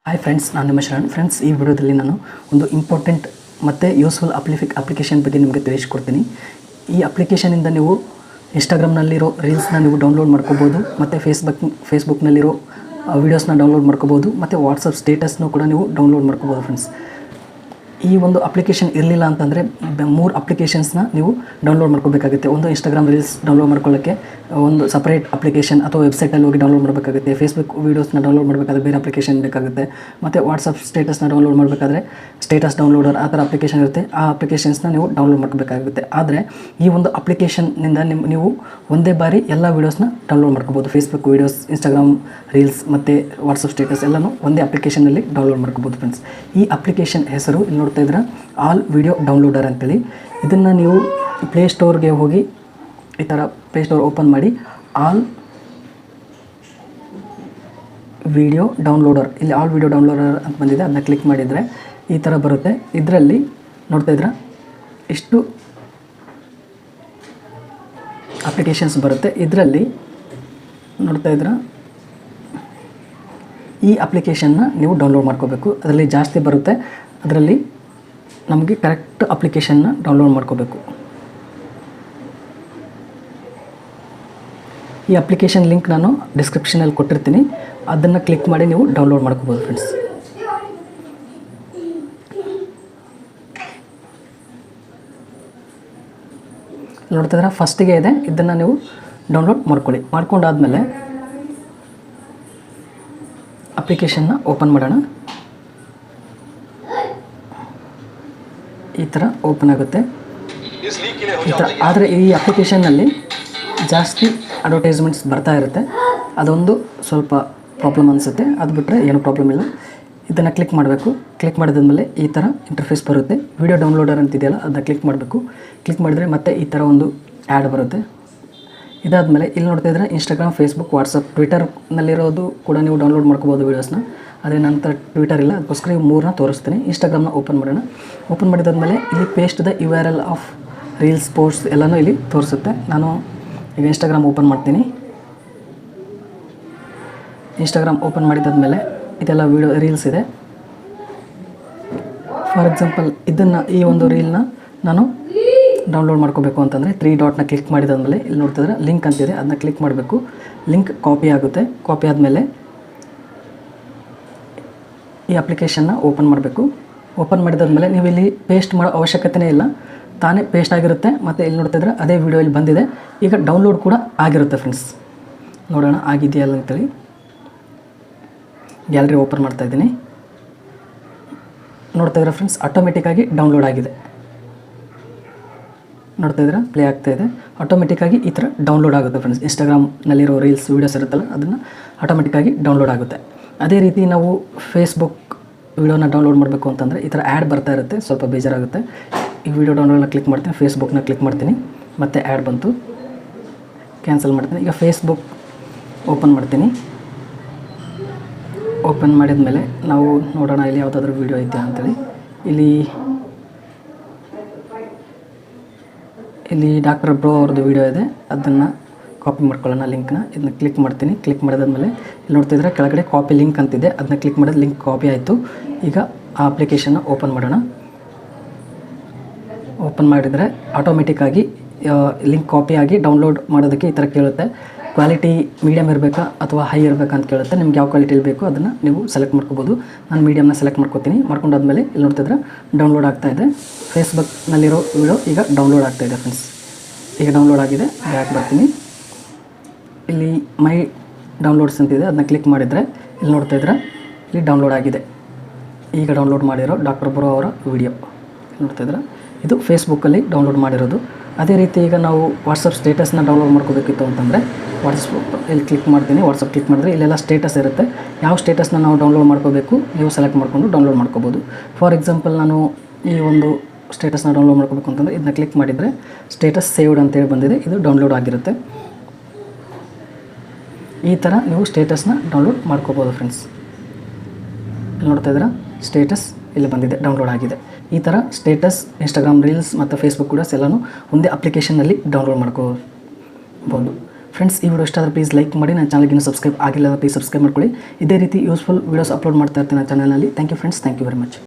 Hi friends, ನಾನು ನಿಮ್ಮ Sharan. Friends, ಈ ವಿಡಿಯೋದಲ್ಲಿ ನಾನು ಒಂದು ಇಂಪಾರ್ಟೆಂಟ್ ಮತ್ತು ಯೂಸ್ಫುಲ್ ಅಪ್ಲಿಕೇಶನ್ ಬಗ್ಗೆ ನಿಮಗೆ ತಿಳಿಸ್ಕೊಡ್ತೀನಿ. ಈ ಅಪ್ಲಿಕೇಶನಿಂದ ನೀವು ಇನ್ಸ್ಟಾಗ್ರಾಮ್ನಲ್ಲಿರೋ ರೀಲ್ಸ್ನ ನೀವು ಡೌನ್ಲೋಡ್ ಮಾಡ್ಕೋಬೋದು, ಮತ್ತು ಫೇಸ್ಬುಕ್ನಲ್ಲಿರೋ ವೀಡಿಯೋಸ್ನ ಡೌನ್ಲೋಡ್ ಮಾಡ್ಕೋಬೋದು, ಮತ್ತು ವಾಟ್ಸಪ್ ಸ್ಟೇಟಸ್ನೂ ಕೂಡ ನೀವು ಡೌನ್ಲೋಡ್ ಮಾಡ್ಕೋಬೋದು. ಫ್ರೆಂಡ್ಸ್, ಈ ಒಂದು ಅಪ್ಲಿಕೇಶನ್ ಇರಲಿಲ್ಲ ಅಂತಂದರೆ 3 ಅಪ್ಲಿಕೇಶನ್ಸ್ನ ನೀವು ಡೌನ್ಲೋಡ್ ಮಾಡ್ಕೋಬೇಕಾಗುತ್ತೆ. ಒಂದು ಇನ್ಸ್ಟಾಗ್ರಾಮ್ ರೀಲ್ಸ್ ಡೌನ್ಲೋಡ್ ಮಾಡ್ಕೊಳ್ಳೋಕ್ಕೆ ಒಂದು ಸಪ್ರೇಟ್ ಅಪ್ಲಿಕೇಶನ್ ಅಥವಾ ವೆಬ್ಸೈಟಲ್ಲಿ ಹೋಗಿ ಡೌನ್ಲೋಡ್ ಮಾಡಬೇಕಾಗುತ್ತೆ. ಫೇಸ್ಬುಕ್ ವೀಡಿಯೋಸ್ನ ಡೌನ್ಲೋಡ್ ಮಾಡಬೇಕಾದ್ರೆ ಬೇರೆ ಅಪ್ಲಿಕೇಶನ್ ಬೇಕಾಗುತ್ತೆ. ಮತ್ತು ವಾಟ್ಸಪ್ ಸ್ಟೇಟಸ್ನ ಡೌನ್ಲೋಡ್ ಮಾಡಬೇಕಾದ್ರೆ ಸ್ಟೇಟಸ್ ಡೌನ್ಲೋಡರ್ ಆ ಥರ ಅಪ್ಲಿಕೇಶನ್ ಇರುತ್ತೆ. ಆ ಅಪ್ಲಿಕೇಶನ್ಸ್ನ ನೀವು ಡೌನ್ಲೋಡ್ ಮಾಡ್ಕೋಬೇಕಾಗುತ್ತೆ. ಆದರೆ ಈ ಒಂದು ಅಪ್ಲಿಕೇಶನ್ನಿಂದ ನೀವು ಒಂದೇ ಬಾರಿ ಎಲ್ಲ ವೀಡಿಯೋಸ್ನ ಡೌನ್ಲೋಡ್ ಮಾಡ್ಕೋಬೋದು. ಫೇಸ್ಬುಕ್ ವೀಡಿಯೋಸ್, ಇನ್ಸ್ಟಾಗ್ರಾಮ್ ರೀಲ್ಸ್ ಮತ್ತು ವಾಟ್ಸಪ್ ಸ್ಟೇಟಸ್ ಎಲ್ಲನೂ ಒಂದೇ ಅಪ್ಲಿಕೇಶನಲ್ಲಿ ಡೌನ್ಲೋಡ್ ಮಾಡ್ಕೋಬೋದು. ಫ್ರೆಂಡ್ಸ್, ಈ ಅಪ್ಲಿಕೇಶನ್ ಹೆಸರು ಇಲ್ಲಿ ನೋಡ್ತಾ ಇದ್ರೆ ಆಲ್ ವಿಡಿಯೋ ಡೌನ್ಲೋಡರ್ ಅಂತೇಳಿ. ಇದನ್ನು ನೀವು ಪ್ಲೇಸ್ಟೋರ್ಗೆ ಹೋಗಿ ಈ ಥರ ಪ್ಲೇಸ್ಟೋರ್ ಓಪನ್ ಮಾಡಿ ಆಲ್ ವಿಡಿಯೋ ಡೌನ್ಲೋಡರ್, ಇಲ್ಲಿ ಆಲ್ ವಿಡಿಯೋ ಡೌನ್ಲೋಡರ್ ಅಂತ ಬಂದಿದೆ, ಅದನ್ನ ಕ್ಲಿಕ್ ಮಾಡಿದರೆ ಈ ಥರ ಬರುತ್ತೆ. ಇದರಲ್ಲಿ ನೋಡ್ತಾ ಇದ್ರೆ ಇಷ್ಟು ಅಪ್ಲಿಕೇಶನ್ಸ್ ಬರುತ್ತೆ. ಇದರಲ್ಲಿ ನೋಡ್ತಾ ಇದ್ರೆ ಈ ಅಪ್ಲಿಕೇಶನ್ನ ನೀವು ಡೌನ್ಲೋಡ್ ಮಾಡ್ಕೋಬೇಕು. ಅದರಲ್ಲಿ ಜಾಸ್ತಿ ಬರುತ್ತೆ. ಅದರಲ್ಲಿ ನಮಗೆ ಕರೆಕ್ಟ್ ಅಪ್ಲಿಕೇಶನ್ನ ಡೌನ್ಲೋಡ್ ಮಾಡ್ಕೋಬೇಕು. ಈ ಅಪ್ಲಿಕೇಶನ್ ಲಿಂಕ್ ನಾನು ಡಿಸ್ಕ್ರಿಪ್ಷನಲ್ಲಿ ಕೊಟ್ಟಿರ್ತೀನಿ, ಅದನ್ನು ಕ್ಲಿಕ್ ಮಾಡಿ ನೀವು ಡೌನ್ಲೋಡ್ ಮಾಡ್ಕೋಬೋದು. ಫ್ರೆಂಡ್ಸ್, ನೋಡ್ತಿದ್ರೆ ಫಸ್ಟಿಗೆ ಇದೆ, ಇದನ್ನು ನೀವು ಡೌನ್ಲೋಡ್ ಮಾಡ್ಕೊಳ್ಳಿ. ಮಾಡ್ಕೊಂಡಾದಮೇಲೆ ಅಪ್ಲಿಕೇಶನ್ನ ಓಪನ್ ಮಾಡೋಣ. ಈ ಥರ ಓಪನ್ ಆಗುತ್ತೆ ಈ ಥರ. ಆದರೆ ಈ ಅಪ್ಲಿಕೇಶನ್ನಲ್ಲಿ ಜಾಸ್ತಿ ಅಡ್ವರ್ಟೈಸ್ಮೆಂಟ್ಸ್ ಬರ್ತಾ ಇರುತ್ತೆ, ಅದೊಂದು ಸ್ವಲ್ಪ ಪ್ರಾಬ್ಲಮ್ ಅನಿಸುತ್ತೆ. ಅದು ಬಿಟ್ಟರೆ ಏನೂ ಪ್ರಾಬ್ಲಮ್ ಇಲ್ಲ. ಇದನ್ನು ಕ್ಲಿಕ್ ಮಾಡಬೇಕು. ಕ್ಲಿಕ್ ಮಾಡಿದ್ಮೇಲೆ ಈ ಥರ ಇಂಟರ್ಫೇಸ್ ಬರುತ್ತೆ. ವಿಡಿಯೋ ಡೌನ್ಲೋಡರ್ ಅಂತಿದೆಯಲ್ಲ, ಅದನ್ನು ಕ್ಲಿಕ್ ಮಾಡಬೇಕು. ಕ್ಲಿಕ್ ಮಾಡಿದರೆ ಮತ್ತೆ ಈ ಥರ ಒಂದು ಆ್ಯಡ್ ಬರುತ್ತೆ. ಇದಾದಮೇಲೆ ಇಲ್ಲಿ ನೋಡ್ತಾ ಇದ್ರೆ ಇನ್ಸ್ಟಾಗ್ರಾಮ್, ಫೇಸ್ಬುಕ್, ವಾಟ್ಸಪ್, ಟ್ವಿಟರ್ನಲ್ಲಿರೋದು ಕೂಡ ನೀವು ಡೌನ್ಲೋಡ್ ಮಾಡ್ಕೋಬೋದು ವೀಡಿಯೋಸ್ನ. ಆದರೆ ನಂತರ ಟ್ವಿಟರ್ ಇಲ್ಲ, ಅದಕ್ಕೋಸ್ಕರ ಈ 3ನ ತೋರಿಸ್ತೀನಿ. ಇನ್ಸ್ಟಾಗ್ರಾಮ್ನ ಓಪನ್ ಮಾಡೋಣ. ಓಪನ್ ಮಾಡಿದಾದ್ಮೇಲೆ ಇಲ್ಲಿ paste the URL of reels, post ಎಲ್ಲನೂ ಇಲ್ಲಿ ತೋರಿಸುತ್ತೆ. ನಾನು ಈಗ ಇನ್ಸ್ಟಾಗ್ರಾಮ್ ಓಪನ್ ಮಾಡ್ತೀನಿ. ಇನ್ಸ್ಟಾಗ್ರಾಮ್ ಓಪನ್ ಮಾಡಿದಾದ್ಮೇಲೆ ಇದೆಲ್ಲ ರೀಲ್ಸ್ ಇದೆ. ಫಾರ್ ಎಕ್ಸಾಂಪಲ್ ಈ ಒಂದು ರೀಲ್ನ ನಾನು ಡೌನ್ಲೋಡ್ ಮಾಡ್ಕೋಬೇಕು ಅಂತಂದರೆ 3 ಡಾಟ್ನ ಕ್ಲಿಕ್ ಮಾಡಿದಾದ್ಮೇಲೆ ಇಲ್ಲಿ ನೋಡ್ತಿದ್ರೆ ಲಿಂಕ್ ಅಂತಿದೆ, ಅದನ್ನ ಕ್ಲಿಕ್ ಮಾಡಬೇಕು. ಲಿಂಕ್ ಕಾಪಿ ಆಗುತ್ತೆ. ಕಾಪಿ ಆದಮೇಲೆ ಈ ಅಪ್ಲಿಕೇಶನ್ನ ಓಪನ್ ಮಾಡಬೇಕು. ಓಪನ್ ಮಾಡಿದಾದ್ಮೇಲೆ ನೀವು ಇಲ್ಲಿ ಪೇಸ್ಟ್ ಮಾಡೋ ಅವಶ್ಯಕತೆಯೇ ಇಲ್ಲ, ತಾನೇ ಪೇಸ್ಟ್ ಆಗಿರುತ್ತೆ. ಮತ್ತು ಇಲ್ಲಿ ನೋಡ್ತಿದ್ರೆ ಅದೇ ವಿಡಿಯೋ ಇಲ್ಲಿ ಬಂದಿದೆ. ಈಗ ಡೌನ್ಲೋಡ್ ಕೂಡ ಆಗಿರುತ್ತೆ. ಫ್ರೆಂಡ್ಸ್, ನೋಡೋಣ ಆಗಿದೆಯಲ್ಲ ಅಂತೇಳಿ ಗ್ಯಾಲರಿ ಓಪನ್ ಮಾಡ್ತಾಯಿದ್ದೀನಿ. ನೋಡ್ತಾಯಿದ್ರೆ ಫ್ರೆಂಡ್ಸ್, ಆಟೋಮೆಟಿಕ್ಕಾಗಿ ಡೌನ್ಲೋಡ್ ಆಗಿದೆ. ನೋಡ್ತಾಯಿದ್ರೆ ಪ್ಲೇ ಆಗ್ತಾಯಿದೆ. ಆಟೋಮೆಟಿಕ್ಕಾಗಿ ಈ ಥರ ಡೌನ್ಲೋಡ್ ಆಗುತ್ತೆ. ಫ್ರೆಂಡ್ಸ್, ಇನ್ಸ್ಟಾಗ್ರಾಮ್ನಲ್ಲಿರೋ ರೀಲ್ಸ್ ವೀಡಿಯೋಸ್ ಇರುತ್ತಲ್ಲ, ಅದನ್ನು ಆಟೋಮೆಟಿಕ್ಕಾಗಿ ಡೌನ್ಲೋಡ್ ಆಗುತ್ತೆ. ಅದೇ ರೀತಿ ನಾವು ಫೇಸ್ಬುಕ್ ವೀಡಿಯೋನ ಡೌನ್ಲೋಡ್ ಮಾಡಬೇಕು ಅಂತಂದರೆ ಈ ಥರ ಆ್ಯಡ್ ಬರ್ತಾ ಇರುತ್ತೆ, ಸ್ವಲ್ಪ ಬೇಜಾರಾಗುತ್ತೆ. ಈ ವಿಡಿಯೋ ಡೌನ್ಲೋಡ್ನ ಕ್ಲಿಕ್ ಮಾಡ್ತೀನಿ, ಫೇಸ್ಬುಕ್ನ ಕ್ಲಿಕ್ ಮಾಡ್ತೀನಿ, ಮತ್ತು ಆ್ಯಡ್ ಬಂತು, ಕ್ಯಾನ್ಸಲ್ ಮಾಡ್ತೀನಿ. ಈಗ ಫೇಸ್ಬುಕ್ ಓಪನ್ ಮಾಡ್ತೀನಿ. ಓಪನ್ ಮಾಡಿದ ಮೇಲೆ ನಾವು ನೋಡೋಣ ಇಲ್ಲಿ ಯಾವುದಾದ್ರೂ ವೀಡಿಯೋ ಐತೆ ಅಂತೇಳಿ. ಇಲ್ಲಿ ಡಾಕ್ಟರ್ ಬ್ರೋ ಅವ್ರದ್ದು ವೀಡಿಯೋ ಇದೆ, ಅದನ್ನು ಕಾಪಿ ಮಾಡ್ಕೊಳ್ಳೋಣ ಲಿಂಕ್ನ. ಇದನ್ನ ಕ್ಲಿಕ್ ಮಾಡ್ತೀನಿ. ಕ್ಲಿಕ್ ಮಾಡಿದಾದ್ಮೇಲೆ ಇಲ್ಲಿ ನೋಡ್ತಿದ್ರೆ ಕೆಳಗಡೆ ಕಾಪಿ ಲಿಂಕ್ ಅಂತಿದೆ, ಅದನ್ನ ಕ್ಲಿಕ್ ಮಾಡಿದ್ರೆ ಲಿಂಕ್ ಕಾಪಿ ಆಯಿತು. ಈಗ ಆ ಅಪ್ಲಿಕೇಶನ್ನ ಓಪನ್ ಮಾಡೋಣ. ಓಪನ್ ಮಾಡಿದರೆ ಆಟೋಮೆಟಿಕ್ಕಾಗಿ ಲಿಂಕ್ ಕಾಪಿ ಆಗಿ ಡೌನ್ಲೋಡ್ ಮಾಡೋದಕ್ಕೆ ಈ ಥರ ಕೇಳುತ್ತೆ. ಕ್ವಾಲಿಟಿ ಮೀಡಿಯಮ್ ಇರಬೇಕಾ ಅಥವಾ ಹೈ ಇರಬೇಕಾ ಅಂತ ಕೇಳುತ್ತೆ. ನಿಮ್ಗೆ ಯಾವ ಕ್ವಾಲಿಟಿಲಿ ಬೇಕು ಅದನ್ನು ನೀವು ಸೆಲೆಕ್ಟ್ ಮಾಡ್ಕೋಬೋದು. ನಾನು ಮೀಡಿಯಮ್ನ ಸೆಲೆಕ್ಟ್ ಮಾಡ್ಕೋತೀನಿ. ಮಾಡ್ಕೊಂಡಾದ್ಮೇಲೆ ಇಲ್ಲಿ ನೋಡ್ತಿದ್ರೆ ಡೌನ್ಲೋಡ್ ಆಗ್ತಾಯಿದೆ. ಫೇಸ್ಬುಕ್ನಲ್ಲಿರೋ ವಿಡಿಯೋ ಈಗ ಡೌನ್ಲೋಡ್ ಆಗ್ತಾಯಿದೆ. ಫ್ರೆಂಡ್ಸ್, ಈಗ ಡೌನ್ಲೋಡ್ ಆಗಿದೆ. ಬ್ಯಾಕ್ ಬರ್ತೀನಿ. ಇಲ್ಲಿ ಮೈ ಡೌನ್ಲೋಡ್ಸ್ ಅಂತಿದೆ, ಅದನ್ನ ಕ್ಲಿಕ್ ಮಾಡಿದರೆ ಇಲ್ಲಿ ನೋಡ್ತಾ ಇದ್ರೆ ಇಲ್ಲಿ ಡೌನ್ಲೋಡ್ ಆಗಿದೆ. ಈಗ ಡೌನ್ಲೋಡ್ ಮಾಡಿರೋ ಡಾಕ್ಟರ್ ಬ್ರೋ ಅವರ ವಿಡಿಯೋ ನೋಡ್ತಾಯಿದ್ರೆ ಇದು ಫೇಸ್ಬುಕ್ಕಲ್ಲಿ ಡೌನ್ಲೋಡ್ ಮಾಡಿರೋದು. ಅದೇ ರೀತಿ ಈಗ ನಾವು ವಾಟ್ಸಪ್ ಸ್ಟೇಟಸ್ನ ಡೌನ್ಲೋಡ್ ಮಾಡ್ಕೋಬೇಕಿತ್ತು ಅಂತಂದರೆ ವಾಟ್ಸಪ್ ಇಲ್ಲಿ ಕ್ಲಿಕ್ ಮಾಡ್ತೀನಿ. ವಾಟ್ಸಪ್ ಕ್ಲಿಕ್ ಮಾಡಿದ್ರೆ ಇಲ್ಲೆಲ್ಲ ಸ್ಟೇಟಸ್ ಇರುತ್ತೆ. ಯಾವ ಸ್ಟೇಟಸ್ನ ನಾವು ಡೌನ್ಲೋಡ್ ಮಾಡ್ಕೋಬೇಕು ನೀವು ಸೆಲೆಕ್ಟ್ ಮಾಡಿಕೊಂಡು ಡೌನ್ಲೋಡ್ ಮಾಡ್ಕೋಬೋದು. ಫಾರ್ ಎಕ್ಸಾಂಪಲ್ ನಾನು ಈ ಒಂದು ಸ್ಟೇಟಸ್ನ ಡೌನ್ಲೋಡ್ ಮಾಡ್ಕೋಬೇಕು ಅಂತಂದರೆ ಇದನ್ನ ಕ್ಲಿಕ್ ಮಾಡಿದರೆ ಸ್ಟೇಟಸ್ ಸೇವ್ಡ್ ಅಂತೇಳಿ ಬಂದಿದೆ, ಇದು ಡೌನ್ಲೋಡ್ ಆಗಿರುತ್ತೆ. ಈ ಥರ ನೀವು ಸ್ಟೇಟಸ್ನ ಡೌನ್ಲೋಡ್ ಮಾಡ್ಕೋಬೋದು. ಫ್ರೆಂಡ್ಸ್, ಇಲ್ಲಿ ನೋಡ್ತಾ ಇದ್ದೀರಾ ಸ್ಟೇಟಸ್ ಇಲ್ಲಿ ಬಂದಿದೆ, ಡೌನ್ಲೋಡ್ ಆಗಿದೆ. ಈ ಥರ ಸ್ಟೇಟಸ್, ಇನ್ಸ್ಟಾಗ್ರಾಮ್ ರೀಲ್ಸ್ ಮತ್ತು ಫೇಸ್ಬುಕ್ ವೀಡಿಯೋಸ್ ಎಲ್ಲನೂ ಒಂದೇ ಅಪ್ಲಿಕೇಶನ್ನಲ್ಲಿ ಡೌನ್ಲೋಡ್ ಮಾಡ್ಕೋಬೋದು. ಫ್ರೆಂಡ್ಸ್ ಈ ವಿಡಿಯೋ ಇಷ್ಟ ಆದರೆ ಪ್ಲೀಸ್ ಲೈಕ್ ಮಾಡಿ, ನನ್ನ ಚಾನಲ್ಗೆ ಇನ್ನೂ ಸಬ್ಸ್ಕ್ರೈಬ್ ಆಗಿಲ್ಲ ಪ್ಲೀಸ್ ಸಬ್ಸ್ಕ್ರೈಬ್ ಮಾಡ್ಕೊಳ್ಳಿ. ಇದೇ ರೀತಿ ಯೂಸ್ಫುಲ್ ವೀಡಿಯೋಸ್ ಅಪ್ಲೋಡ್ ಮಾಡ್ತಾ ಇರ್ತೀನಿ ನನ್ನ ಚಾನಲ್ನಲ್ಲಿ. Thank you friends, thank you very much.